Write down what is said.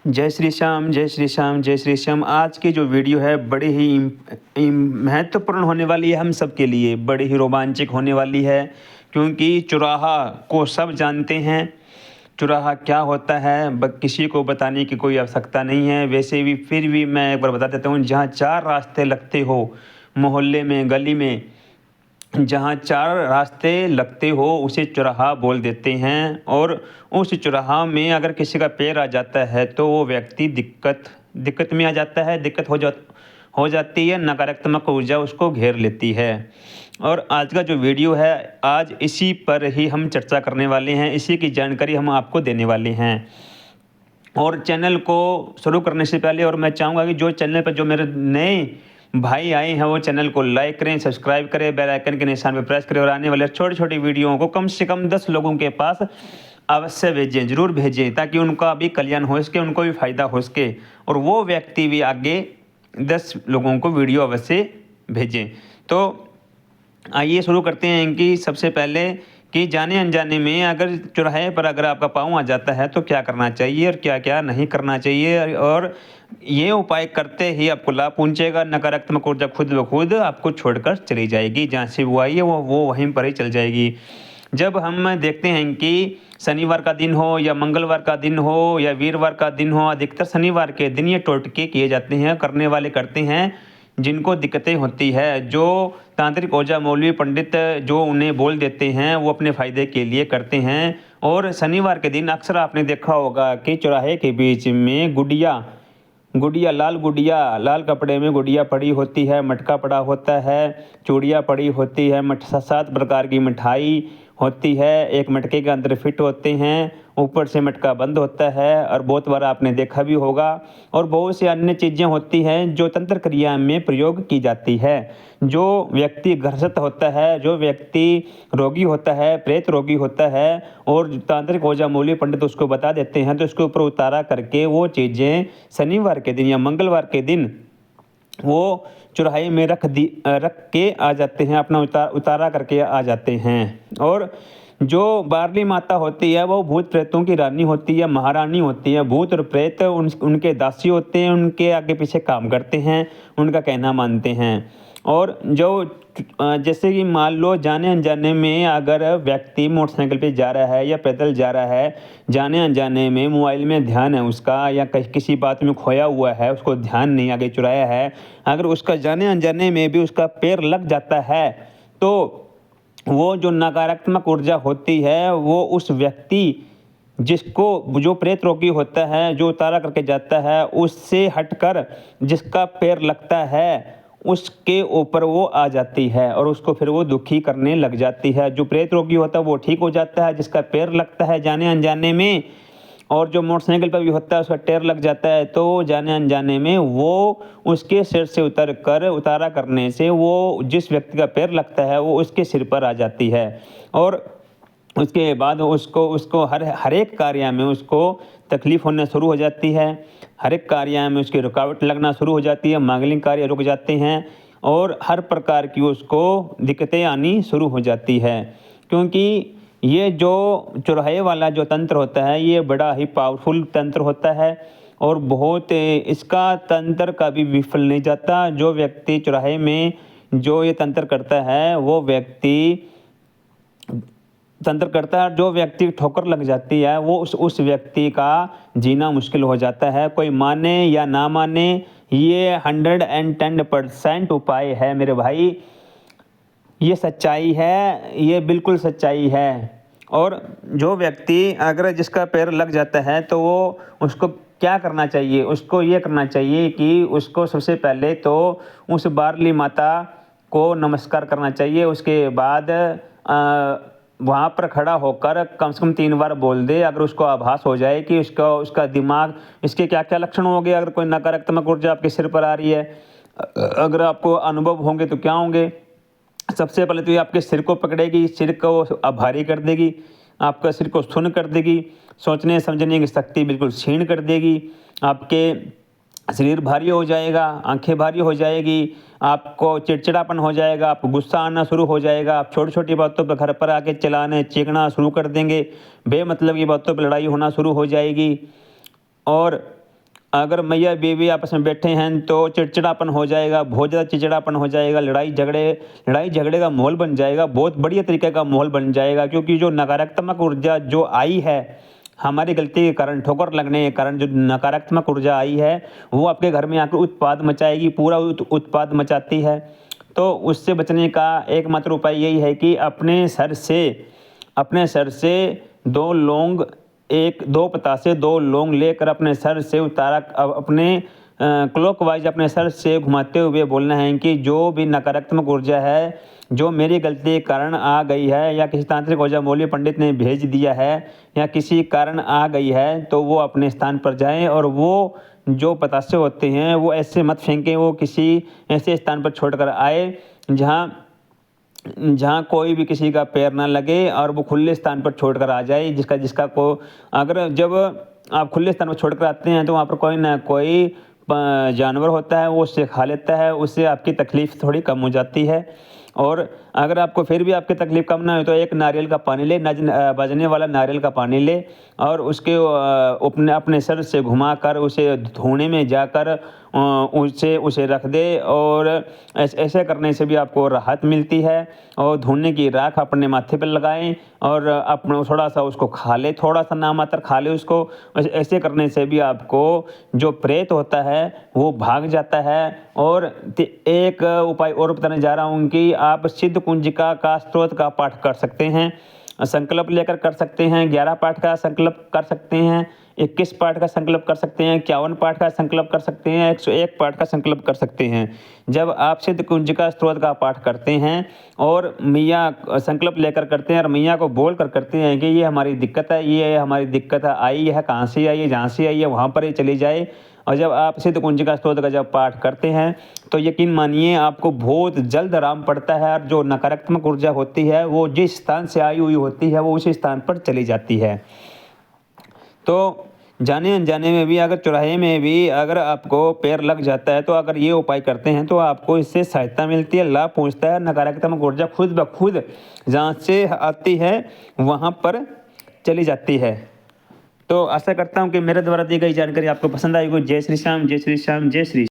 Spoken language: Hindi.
जय श्री श्याम, जय श्री श्याम, जय श्री श्याम। आज की जो वीडियो है बड़ी ही महत्वपूर्ण होने वाली है, हम सब के लिए बड़ी ही रोमांचक होने वाली है, क्योंकि चुराहा को सब जानते हैं। चुराहा क्या होता है किसी को बताने की कोई आवश्यकता नहीं है। वैसे भी फिर भी मैं एक बार बता देता हूँ, जहाँ चार रास्ते लगते हो मोहल्ले में, गली में, जहाँ चार रास्ते लगते हो उसे चौराहा बोल देते हैं। और उस चौराहा में अगर किसी का पैर आ जाता है तो वो व्यक्ति दिक्कत में आ जाता है, दिक्कत हो जाती है, नकारात्मक ऊर्जा उसको घेर लेती है। और आज का जो वीडियो है, आज इसी पर ही हम चर्चा करने वाले हैं, इसी की जानकारी हम आपको देने वाले हैं। और चैनल को शुरू करने से पहले और मैं चाहूँगा कि जो चैनल पर जो मेरे नए भाई आए हैं वो चैनल को लाइक करें, सब्सक्राइब करें, बेल आइकन के निशान पर प्रेस करें और आने वाले छोटी छोटी वीडियोओं को कम से कम 10 लोगों के पास अवश्य भेजें, ज़रूर भेजें, ताकि उनका भी कल्याण हो सके, उनको भी फ़ायदा हो सके और वो व्यक्ति भी आगे 10 लोगों को वीडियो अवश्य भेजें। तो आइए शुरू करते हैं कि सबसे पहले कि जाने अनजाने में अगर चौराहे पर अगर आपका पाँव आ जाता है तो क्या करना चाहिए और क्या क्या नहीं करना चाहिए, और ये उपाय करते ही आपको लाभ पहुंचेगा। नकारात्मक ऊर्जा खुद ब खुद आपको छोड़कर चली जाएगी, जहाँ से वो आई है वो वहीं पर ही चल जाएगी। जब हम देखते हैं कि शनिवार का दिन हो या मंगलवार का दिन हो या वीरवार का दिन हो, अधिकतर शनिवार के दिन ये टोटके किए जाते हैं, करने वाले करते हैं जिनको दिक्कतें होती है। जो तांत्रिक ओझा मौलवी पंडित जो उन्हें बोल देते हैं वो अपने फ़ायदे के लिए करते हैं। और शनिवार के दिन अक्सर आपने देखा होगा कि चौराहे के बीच में गुड़िया लाल कपड़े में गुड़िया पड़ी होती है, मटका पड़ा होता है, चूड़ियाँ पड़ी होती है, 7 प्रकार की मिठाई होती है, एक मटके के अंदर फिट होते हैं, ऊपर से मटका बंद होता है, और बहुत बार आपने देखा भी होगा। और बहुत सी अन्य चीज़ें होती हैं जो तंत्र क्रिया में प्रयोग की जाती है। जो व्यक्ति ग्रसित होता है, जो व्यक्ति रोगी होता है, प्रेत रोगी होता है, और तांत्रिक ओझा मौलवी पंडित उसको बता देते हैं, तो उसके ऊपर उतारा करके वो चीज़ें शनिवार के दिन या मंगलवार के दिन वो चौराहे में रख के आ जाते हैं, अपना उतारा करके आ जाते हैं। और जो बारली माता होती है वो भूत प्रेतों की रानी होती है, महारानी होती है। भूत और प्रेत उनके दासी होते हैं, उनके आगे पीछे काम करते हैं, उनका कहना मानते हैं। और जो जैसे कि मान लो जाने अनजाने में अगर व्यक्ति मोटरसाइकिल पे जा रहा है या पैदल जा रहा है, जाने अनजाने में मोबाइल में ध्यान है उसका, या किसी बात में खोया हुआ है, उसको ध्यान नहीं आगे चुराया है, अगर उसका जाने अनजाने में भी उसका पैर लग जाता है तो वो जो नकारात्मक ऊर्जा होती है वो उस व्यक्ति जिसको जो प्रेत रोगी होता है, जो उतारा करके जाता है, उससे हटकर जिसका पैर लगता है उसके ऊपर वो आ जाती है और उसको फिर वो दुखी करने लग जाती है। जो प्रेत रोगी होता है वो ठीक हो जाता है, जिसका पैर लगता है जाने अनजाने में, और जो मोटरसाइकिल पर भी होता है उसका टायर लग जाता है, तो जाने अनजाने में वो उसके सिर से उतारा करने से वो जिस व्यक्ति का पैर लगता है वो उसके सिर पर आ जाती है। और उसके बाद उसको हर एक कार्य में उसको तकलीफ़ होना शुरू हो जाती है, हर एक कार्य में उसकी रुकावट लगना शुरू हो जाती है, मांगलिक कार्य रुक जाते हैं और हर प्रकार की उसको दिक्कतें आनी शुरू हो जाती है। क्योंकि ये जो चौराहे वाला जो तंत्र होता है ये बड़ा ही पावरफुल तंत्र होता है और बहुत इसका तंत्र कभी विफल नहीं जाता। जो व्यक्ति चौराहे में जो ये तंत्र करता है वो व्यक्ति तंत्र करता है, जो व्यक्ति ठोकर लग जाती है वो उस व्यक्ति का जीना मुश्किल हो जाता है। कोई माने या ना माने, ये 110% उपाय है मेरे भाई, ये सच्चाई है, ये बिल्कुल सच्चाई है। और जो व्यक्ति अगर जिसका पैर लग जाता है तो वो उसको क्या करना चाहिए, उसको ये करना चाहिए कि उसको सबसे पहले तो उस बारली माता को नमस्कार करना चाहिए। उसके बाद वहाँ पर खड़ा होकर कम से कम 3 बार बोल दे। अगर उसको आभास हो जाए कि उसका दिमाग, इसके क्या क्या लक्षण होंगे, अगर कोई नकारात्मक ऊर्जा आपके सिर पर आ रही है, अगर आपको अनुभव होंगे तो क्या होंगे। सबसे पहले तो ये आपके सिर को पकड़ेगी, सिर को भारी कर देगी, आपका सिर को सुन्न कर देगी, सोचने समझने की शक्ति बिल्कुल क्षीण कर देगी, आपके शरीर भारी हो जाएगा, आंखें भारी हो जाएगी, आपको चिड़चिड़ापन हो जाएगा, आपको गुस्सा आना शुरू हो जाएगा, आप छोटी छोटी बातों पर घर पर आके चिल्लाने चीखना शुरू कर देंगे, बेमतलब की बातों पर लड़ाई होना शुरू हो जाएगी। और अगर मैया बीवी आपस में बैठे हैं तो चिड़चिड़ापन हो जाएगा, बहुत ज़्यादा चिड़चिड़ापन हो जाएगा, लड़ाई झगड़े का माहौल बन जाएगा, बहुत बढ़िया तरीके का माहौल बन जाएगा। क्योंकि जो नकारात्मक ऊर्जा जो आई है हमारी गलती के कारण, ठोकर लगने के कारण जो नकारात्मक ऊर्जा आई है वो आपके घर में आकर उत्पाद मचाएगी, पूरा उत्पाद मचाती है। तो उससे बचने का एकमात्र उपाय यही है कि अपने सर से 2 लौंग, 2 पतासे 2 लौंग लेकर अपने सर से उतारा, अपने क्लॉकवाइज अपने सर से घुमाते हुए बोलना है कि जो भी नकारात्मक ऊर्जा है जो मेरी गलती के कारण आ गई है या किसी तांत्रिक ओझा मौलवी पंडित ने भेज दिया है या किसी कारण आ गई है, तो वो अपने स्थान पर जाएं और वो जो पतासे होते हैं वो ऐसे मत फेंकें, वो किसी ऐसे स्थान पर छोड़कर आए जहाँ कोई भी किसी का पैर ना लगे और वो खुले स्थान पर छोड़कर आ जाए। जिसका को अगर जब आप खुले स्थान पर छोड़कर आते हैं तो वहाँ पर कोई ना कोई जानवर होता है, वो उससे खा लेता है, उससे आपकी तकलीफ़ थोड़ी कम हो जाती है। और अगर आपको फिर भी आपकी तकलीफ़ कम ना हो तो एक नारियल का पानी ले, बजने वाला नारियल का पानी ले और उसके अपने सर से घुमाकर उसे धोने में जाकर उसे रख दे। और ऐसे करने से भी आपको राहत मिलती है। और धोने की राख अपने माथे पर लगाएं और अपना थोड़ा सा उसको खा ले, थोड़ा सा नामात्र खा ले उसको। ऐसे करने से भी आपको जो प्रेत होता है वो भाग जाता है। और एक उपाय और बताने जा रहा हूँ कि आप सिद्ध कुंजिका का स्तोत्र का पाठ कर सकते हैं, संकल्प लेकर कर सकते हैं। 11 पाठ का संकल्प कर सकते हैं, 21 पाठ का संकल्प कर सकते हैं, 51 पाठ का संकल्प कर सकते हैं, 101 पाठ का संकल्प कर सकते हैं। जब आप सिद्ध कुंजिका स्तोत्र का पाठ करते हैं और मैया संकल्प लेकर करते हैं और मैया को बोल कर करते हैं कि ये हमारी दिक्कत है, ये हमारी दिक्कत आई है, कहाँ से आई है, जहाँ से आई है वहाँ पर ही चली जाए। और जब आप सिद्ध कुंजिका स्तोत्र का जब पाठ करते हैं तो यकीन मानिए आपको बहुत जल्द आराम पड़ता है और जो नकारात्मक ऊर्जा होती है वो जिस स्थान से आई हुई होती है वो उसी स्थान पर चली जाती है। तो जाने अनजाने में भी अगर चौराहे में भी अगर आपको पैर लग जाता है तो अगर ये उपाय करते हैं तो आपको इससे सहायता मिलती है, लाभ पहुँचता है। नकारात्मक ऊर्जा खुद ब खुद जहाँ से आती है वहाँ पर चली जाती है। तो आशा करता हूँ कि मेरे द्वारा दी गई जानकारी आपको पसंद आई होगी। जय श्री श्याम, जय श्री श्याम, जय श्री।